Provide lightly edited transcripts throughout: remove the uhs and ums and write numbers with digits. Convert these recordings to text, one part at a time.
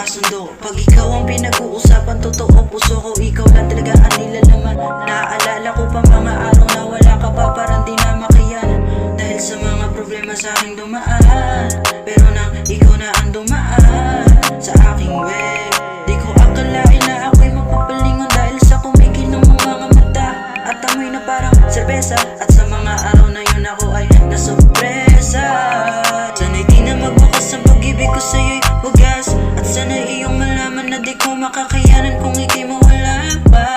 magkasundo. Pag ikaw ang pinag-uusapan, totoo puso ko, ikaw lang talaga ang nilalaman. Naaalala ko pa mga araw na wala ka pa, parang di na makiyan. Dahil sa mga problema sa aking dumaan, pero nang ikaw na ang dumaan sa aking way, di ko akalain na ako'y mapapalingon dahil sa kumikinang mga mata at amoy na parang serbesa. At sa mga araw na yun ako ay nasurpresa. Sana'y di na magwakas ang pag-ibig ko sa'yo'y bugas, at sana'y iyong malaman na di ko makakayanan kung ika'y mawala pa.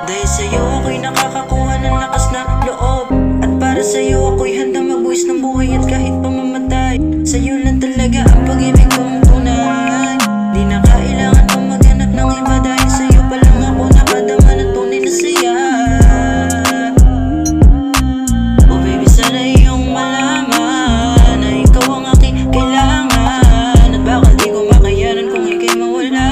Dahil sa'yo ako'y nakakakuha ng lakas na loob, at para sa'yo ako'y handang magbuwis ng buhay at kahit pa mamatay. Sa'yo lang talaga ang pag-ibig kong tunay. Di na kailangan pang maghanap ng iba, dahil sa'yo pa lang ako nakadama ng tunay na saya. Oh baby, sana iyong malaman na ikaw ang aking kailangan, at baka di ko makayanan kung ika'y mawala.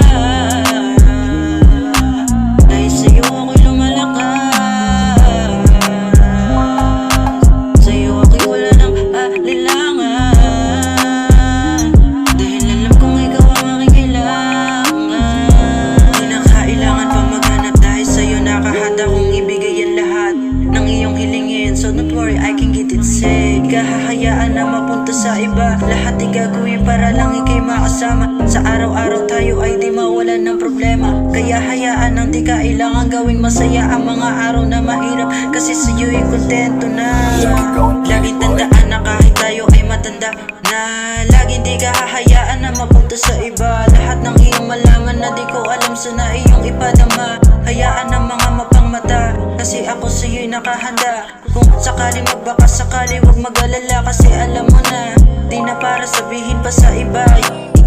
Dahil sa'yo ako'y lumalakas, sa'yo ako'y wala ng alilangan, dahil alam kong ikaw ang aking kailangan. Di na kailangan pa maghanap, dahil sa'yo nakahanda kong ibigay ang lahat ng iyong hilingin. So don't worry, I can get it safe. Di ka hahayaan na mapunta sa iba, lahat ay gagawin para lang ika'y makasama. Sa araw-araw tayo ay di mawalan ng problema, kaya hayaan ang di kailangan gawing masaya ang mga araw na mahirap, kasi sa'yo'y kontento na. Laging tandaan na kahit tayo ay matanda na, laging di ka hahayaan na mapunta sa iba. Lahat ng iyong malaman na di ko alam, sana iyong ipadama. Hayaan ng mga mapangmata, kasi ako sa'yo'y nakahanda. Kung sakali magbaka sakali, huwag mag-alala, kasi alam mo na di na para sabihin pa sa iba.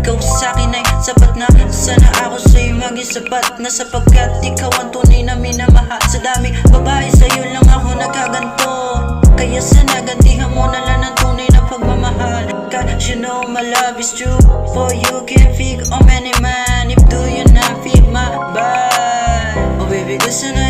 Ikaw sa'kin ay sapat na, sana ako sa'yo maging sapat na, sapagkat ikaw ang tunay na minamahal. Sa daming babae sa'yo lang ako nagkaganto, kaya sana gantihan mo na lang ang tunay na pagmamahal. Cause you know my love is true, for you can fig on many man, if do you not feel my vibe. Oh baby, gusto na